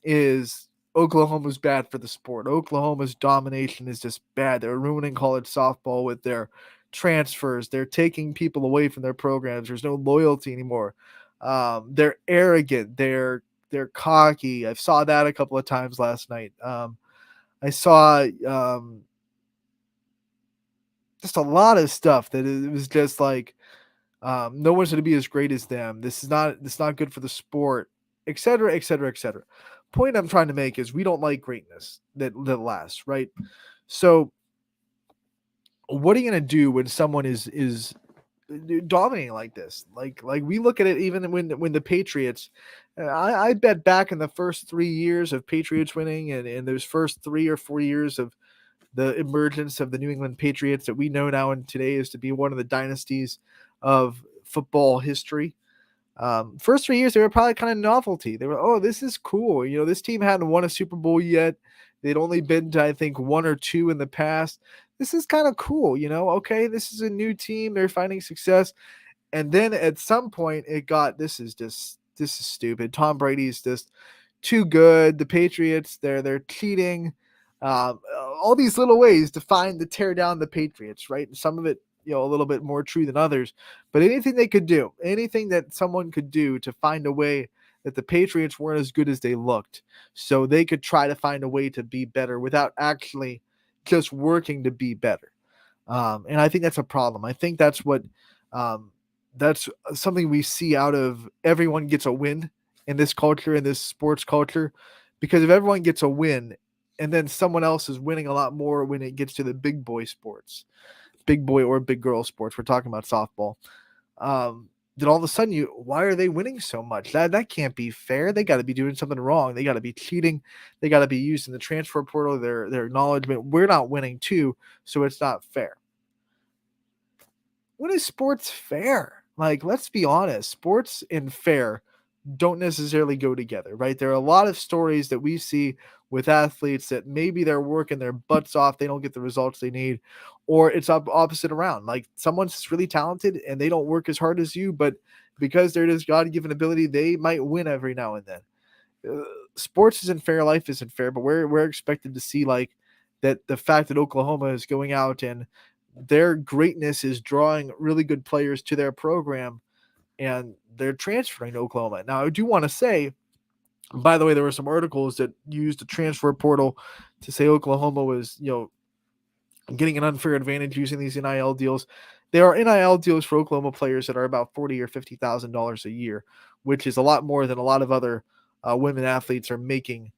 is Oklahoma's bad for the sport. Oklahoma's domination is just bad. They're ruining college softball with their transfers. They're taking people away from their programs. There's no loyalty anymore. They're arrogant. They're cocky. I saw that a couple of times last night. I saw just a lot of stuff that it was just like, no one's going to be as great as them. This is not good for the sport, et cetera, et cetera, et cetera. Point I'm trying to make is we don't like greatness that lasts, right? So what are you going to do when someone is dominating like this? Like we look at it even when the Patriots, I bet back in the first 3 years of Patriots winning and in those first 3 or 4 years of the emergence of the New England Patriots that we know now and today is to be one of the dynasties of football history. First 3 years, they were probably kind of novelty. They were, oh, this is cool. You know, this team hadn't won a Super Bowl yet. They'd only been to, I think, 1 or 2 in the past. This is kind of cool. You know, okay, this is a new team. They're finding success. And then at some point, this is stupid. Tom Brady's just too good. The Patriots, they're cheating. All these little ways to tear down the Patriots, right? And some of it, a little bit more true than others, but anything they could do, anything that someone could do to find a way that the Patriots weren't as good as they looked, so they could try to find a way to be better without actually just working to be better. And I think that's a problem. I think that's that's something we see out of everyone gets a win in this culture, in this sports culture, because if everyone gets a win and then someone else is winning a lot more when it gets to the big boy sports, big boy or big girl sports, we're talking about softball, then all of a sudden why are they winning so much? That can't be fair. They got to be doing something wrong. They got to be cheating. They got to be using the transfer portal, their acknowledgement. We're not winning too, so it's not fair. When is sports fair? Like, let's be honest, sports and fair don't necessarily go together, right? There are a lot of stories that we see with athletes that maybe they're working their butts off, they don't get the results they need, or it's opposite around. Like, someone's really talented and they don't work as hard as you, but because they're this God-given ability, they might win every now and then. Sports isn't fair, life isn't fair, but we're expected to see like that. The fact that Oklahoma is going out and their greatness is drawing really good players to their program, and they're transferring to Oklahoma. Now, I do want to say, by the way, there were some articles that used the transfer portal to say Oklahoma was, getting an unfair advantage using these NIL deals. There are NIL deals for Oklahoma players that are about $40,000 or $50,000 a year, which is a lot more than a lot of other women athletes are making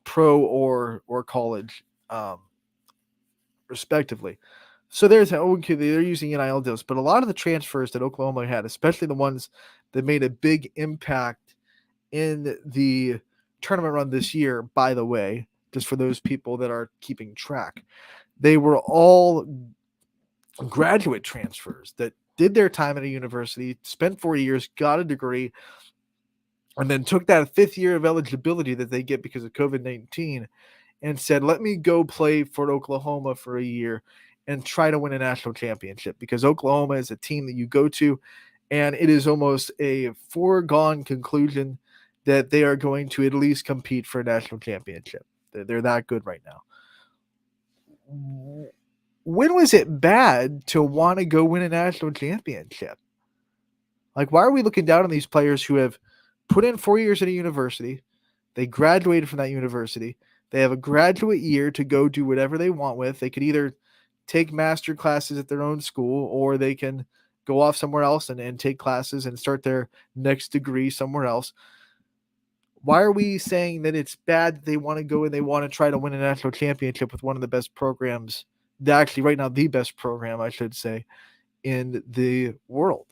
pro or college, respectively. So they're using NIL deals, but a lot of the transfers that Oklahoma had, especially the ones that made a big impact in the tournament run this year, by the way, just for those people that are keeping track, they were all graduate transfers that did their time at a university, spent 4 years, got a degree, and then took that 5th year of eligibility that they get because of COVID-19 and said, let me go play for Oklahoma for a year and try to win a national championship, because Oklahoma is a team that you go to, and it is almost a foregone conclusion that they are going to at least compete for a national championship. They're that good right now. When was it bad to want to go win a national championship? Like, why are we looking down on these players who have put in 4 years at a university? They graduated from that university. They have a graduate year to go do whatever they want with. They could either take master classes at their own school, or they can go off somewhere else and take classes and start their next degree somewhere else. Why are we saying that it's bad that they want to go and they want to try to win a national championship with one of the best programs, actually right now the best program, I should say, in the world?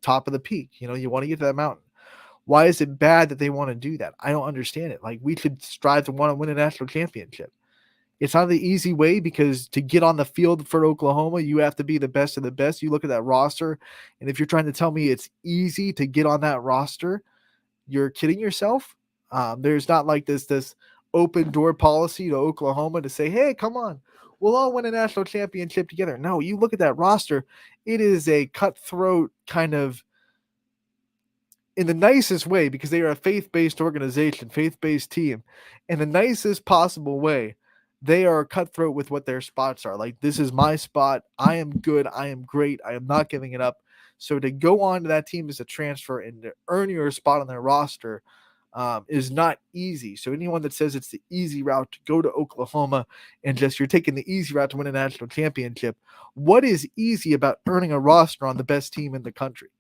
Top of the peak. You want to get to that mountain. Why is it bad that they want to do that? I don't understand it. Like, we should strive to want to win a national championship. It's not the easy way, because to get on the field for Oklahoma, you have to be the best of the best. You look at that roster, and if you're trying to tell me it's easy to get on that roster, you're kidding yourself. There's not like this open door policy to Oklahoma to say, hey, come on, we'll all win a national championship together. No, you look at that roster, it is a cutthroat kind of, in the nicest way, because they are a faith-based organization, faith-based team, in the nicest possible way. They are cutthroat with what their spots are. Like, this is my spot. I am good. I am great. I am not giving it up. So to go on to that team as a transfer and to earn your spot on their roster is not easy. So anyone that says it's the easy route to go to Oklahoma and just you're taking the easy route to win a national championship, what is easy about earning a roster on the best team in the country?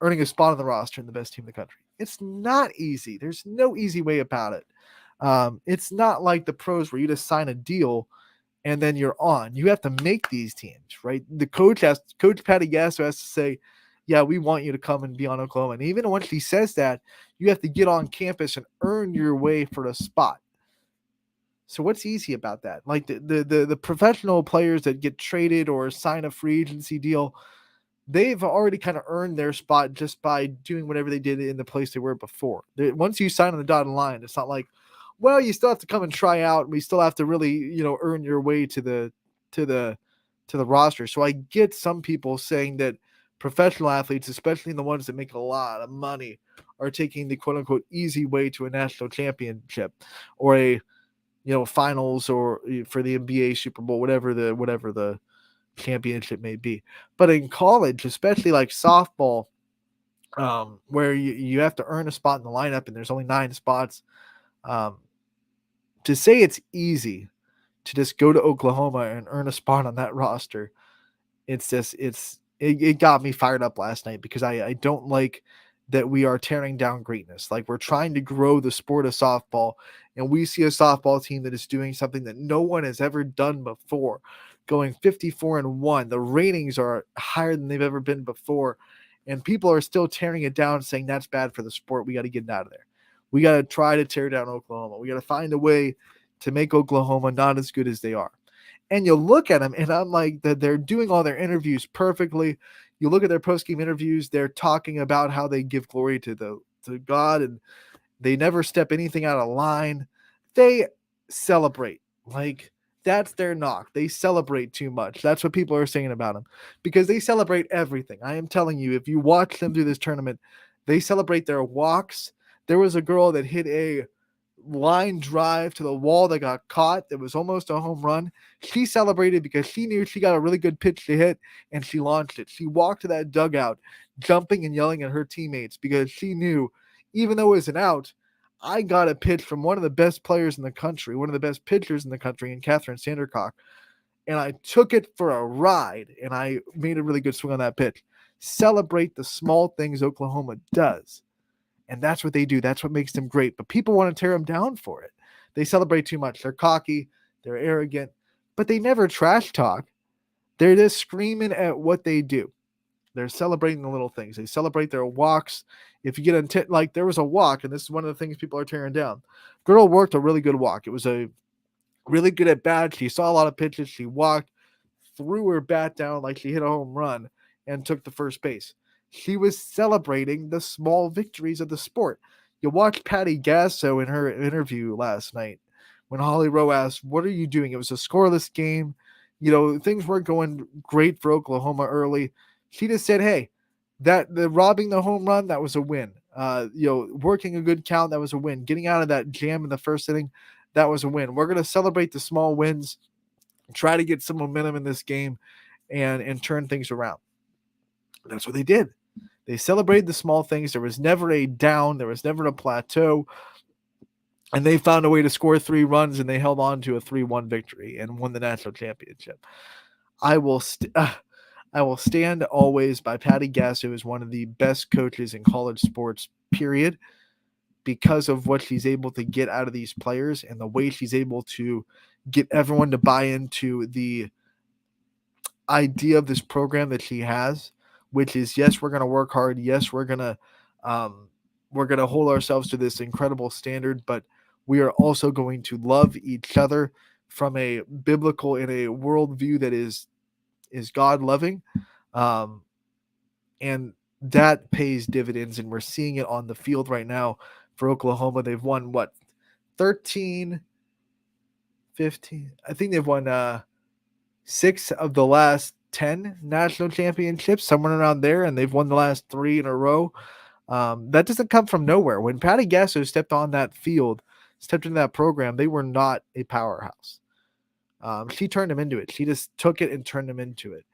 Earning a spot on the roster in the best team in the country. It's not easy. There's no easy way about it. It's not like the pros where you just sign a deal and then you're on. You have to make these teams, right? Coach Patty Gasso has to say, yeah, we want you to come and be on Oklahoma. And even once he says that, you have to get on campus and earn your way for a spot. So what's easy about that? Like the professional players that get traded or sign a free agency deal, they've already kind of earned their spot just by doing whatever they did in the place they were before. Once you sign on the dotted line, it's not like, well, you still have to come and try out, and we still have to really, earn your way to the roster. So I get some people saying that professional athletes, especially the ones that make a lot of money, are taking the quote unquote easy way to a national championship or a finals or for the NBA Super Bowl, whatever the championship may be. But in college, especially like softball, where you have to earn a spot in the lineup and there's only 9 spots, to say it's easy to just go to Oklahoma and earn a spot on that roster, it got me fired up last night because I don't like that we are tearing down greatness. Like, we're trying to grow the sport of softball, and we see a softball team that is doing something that no one has ever done before, going 54-1. The ratings are higher than they've ever been before, and people are still tearing it down, saying that's bad for the sport. We got to get it out of there. We got to try to tear down Oklahoma. We got to find a way to make Oklahoma not as good as they are. And you look at them, and I'm like, that they're doing all their interviews perfectly. You look at their post-game interviews, they're talking about how they give glory to God, and they never step anything out of line. They celebrate. Like, that's their knock. They celebrate too much. That's what people are saying about them, because they celebrate everything. I am telling you, if you watch them through this tournament, they celebrate their walks. There was a girl that hit a line drive to the wall that got caught. That was almost a home run. She celebrated because she knew she got a really good pitch to hit, and she launched it. She walked to that dugout jumping and yelling at her teammates because she knew, even though it was an out, I got a pitch from one of the best players in the country, one of the best pitchers in the country, in Catherine Sandercock, and I took it for a ride, and I made a really good swing on that pitch. Celebrate the small things Oklahoma does. And that's what they do. That's what makes them great. But people want to tear them down for it. They celebrate too much. They're cocky. They're arrogant. But they never trash talk. They're just screaming at what they do. They're celebrating the little things. They celebrate their walks. If you get like, there was a walk, and this is one of the things people are tearing down. Girl worked a really good walk. It was a really good at bat. She saw a lot of pitches. She walked, threw her bat down like she hit a home run, and took the first base. She was celebrating the small victories of the sport. You watched Patty Gasso in her interview last night when Holly Rowe asked, what are you doing? It was a scoreless game. Things weren't going great for Oklahoma early. She just said, hey, the robbing the home run, that was a win. Working a good count, that was a win. Getting out of that jam in the first inning, that was a win. We're going to celebrate the small wins, try to get some momentum in this game, and turn things around. That's what they did. They celebrated the small things. There was never a down. There was never a plateau. And they found a way to score 3 runs, and they held on to a 3-1 victory and won the national championship. I will stand always by Patty Gasso as one of the best coaches in college sports, period, because of what she's able to get out of these players and the way she's able to get everyone to buy into the idea of this program that she has, which is, yes, we're going to work hard. Yes, we're going to hold ourselves to this incredible standard, but we are also going to love each other from a biblical and a worldview that is God loving. And that pays dividends, and we're seeing it on the field right now for Oklahoma. They've won 13, 15. I think they've won 6 of the last 10 national championships, somewhere around there, and they've won the last 3 in a row. That doesn't come from nowhere. When Patty Gasso stepped on that field, stepped into that program, they were not a powerhouse. She turned them into it. She just took it and turned them into it.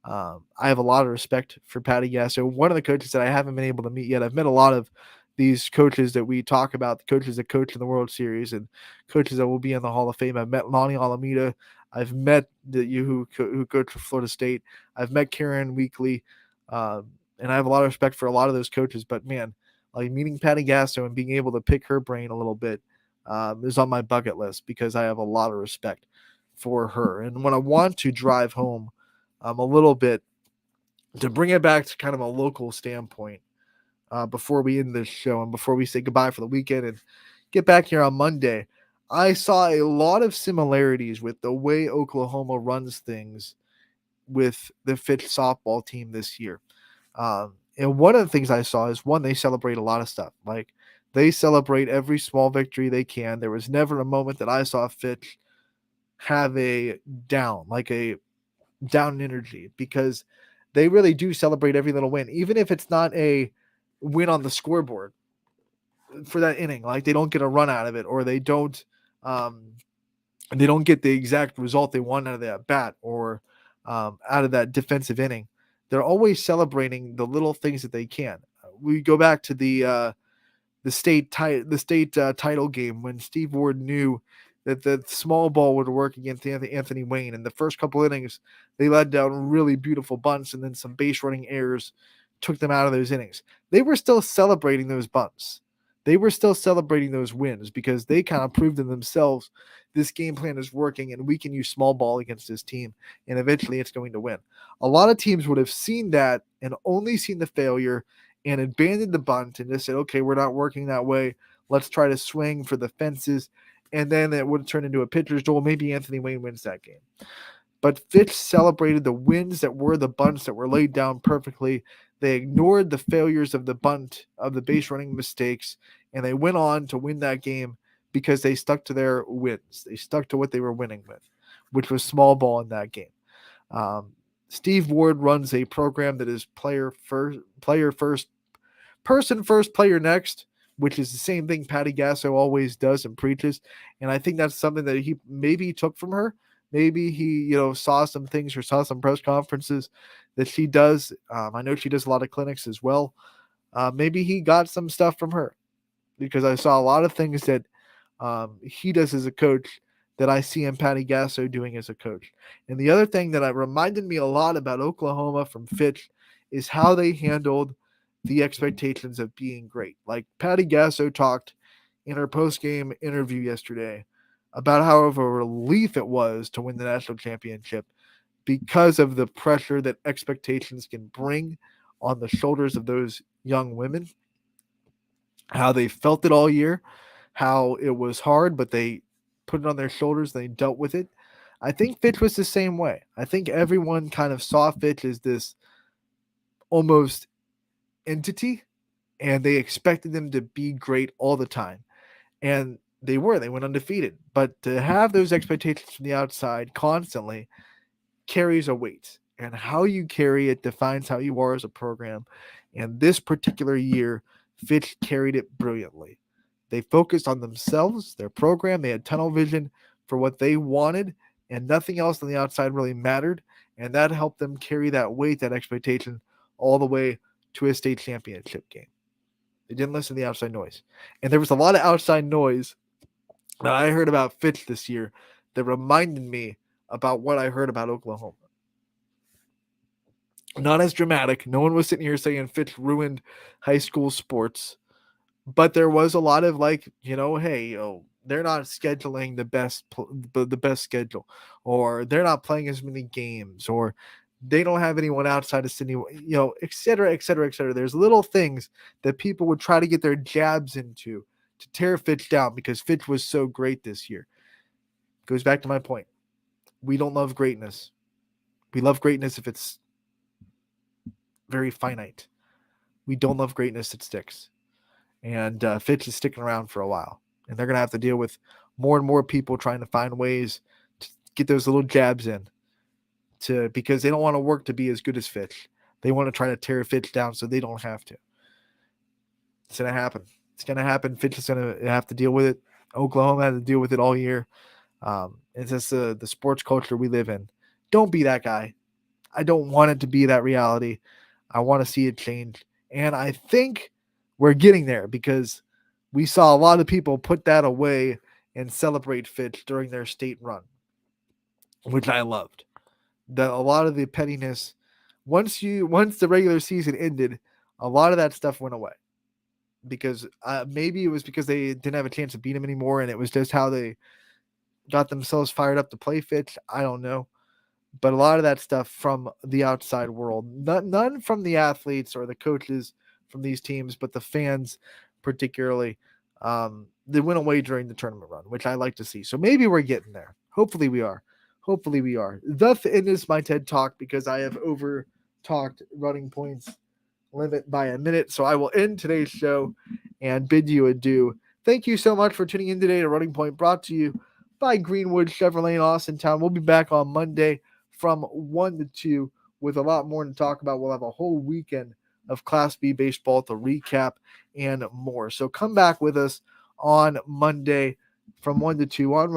I have a lot of respect for Patty Gasso. One of the coaches that I haven't been able to meet yet. I've met a lot of these coaches that we talk about, the coaches that coach in the World Series and coaches that will be in the Hall of Fame. I've met Lonnie Alameda. I've met who coached for Florida State. I've met Karen Weekly. And I have a lot of respect for a lot of those coaches. But, man, like meeting Patty Gasso and being able to pick her brain a little bit is on my bucket list because I have a lot of respect for her. And when I want to drive home a little bit to bring it back to kind of a local standpoint before we end this show and before we say goodbye for the weekend and get back here on Monday, I saw a lot of similarities with the way Oklahoma runs things with the Fitch softball team this year. And one of the things I saw is, one, they celebrate a lot of stuff. Like, they celebrate every small victory they can. There was never a moment that I saw Fitch have a down energy, because they really do celebrate every little win, even if it's not a win on the scoreboard for that inning. Like, they don't get a run out of it, or they don't get the exact result they want out of that bat, or out of that defensive inning. They're always celebrating the little things that they can. We go back to the state title game when Steve Ward knew that the small ball would work against Anthony Wayne. In the first couple innings, they led down really beautiful bunts, and then some base running errors took them out of those innings. They were still celebrating those bunts. They were still celebrating those wins, because they kind of proved to themselves this game plan is working and we can use small ball against this team, and eventually it's going to win. A lot of teams would have seen that and only seen the failure and abandoned the bunt and just said, okay, we're not working that way. Let's try to swing for the fences. And then it would turn into a pitcher's duel. Maybe Anthony Wayne wins that game. But Fitch celebrated the wins that were the bunts that were laid down perfectly. They ignored the failures of the bunt, of the base running mistakes, and they went on to win that game because they stuck to their wins. They stuck to what they were winning with, which was small ball in that game. Steve Ward runs a program that is player first, person first, player next, which is the same thing Patty Gasso always does and preaches. And I think that's something that he maybe took from her. Maybe he, saw some things or saw some press conferences that she does. I know she does a lot of clinics as well. Maybe he got some stuff from her, because I saw a lot of things that he does as a coach that I see him Patty Gasso doing as a coach. And the other thing that reminded me a lot about Oklahoma from Fitch is how they handled the expectations of being great. Like, Patty Gasso talked in her post-game interview yesterday about how of a relief it was to win the national championship because of the pressure that expectations can bring on the shoulders of those young women, how they felt it all year, how it was hard, but they put it on their shoulders, they dealt with it. I think Fitch was the same way. I think everyone kind of saw Fitch as this almost entity, and they expected them to be great all the time. And they went undefeated. But to have those expectations from the outside constantly carries a weight. And how you carry it defines how you are as a program. And this particular year, Fitch carried it brilliantly. They focused on themselves, their program. They had tunnel vision for what they wanted, and nothing else on the outside really mattered. And that helped them carry that weight, that expectation, all the way to a state championship game. They didn't listen to the outside noise. And there was a lot of outside noise that I heard about Fitch this year that reminded me about what I heard about Oklahoma. Not as dramatic. No one was sitting here saying Fitch ruined high school sports. But there was a lot of hey, they're not scheduling the best schedule, or they're not playing as many games, or they don't have anyone outside of Sydney, et cetera, et cetera, et cetera. There's little things that people would try to get their jabs into to tear Fitch down because Fitch was so great this year. Goes back to my point. We don't love greatness. We love greatness if it's very finite. We don't love greatness that sticks. And Fitch is sticking around for a while. And they're going to have to deal with more and more people trying to find ways to get those little jabs in, because they don't want to work to be as good as Fitch. They want to try to tear Fitch down so they don't have to. It's going to happen. It's going to happen. Fitch is going to have to deal with it. Oklahoma had to deal with it all year. It's just the sports culture we live in. Don't be that guy. I don't want it to be that reality. I want to see it change. And I think we're getting there, because we saw a lot of people put that away and celebrate Fitch during their state run, which I loved. That a lot of the pettiness, once the regular season ended, a lot of that stuff went away, because maybe it was because they didn't have a chance to beat him anymore, and it was just how they got themselves fired up to play Fitch. I don't know. But a lot of that stuff from the outside world, none from the athletes or the coaches from these teams, but the fans particularly. They went away during the tournament run, which I like to see. So maybe we're getting there. Hopefully we are. Hopefully we are. Thus ends my TED Talk because I have over talked Running Point's limit by a minute. So I will end today's show and bid you adieu. Thank you so much for tuning in today to Running Point, brought to you by Greenwood Chevrolet in Austintown. We'll be back on Monday from 1 to 2 with a lot more to talk about. We'll have a whole weekend of Class B baseball to recap and more. So come back with us on Monday from 1 to 2 on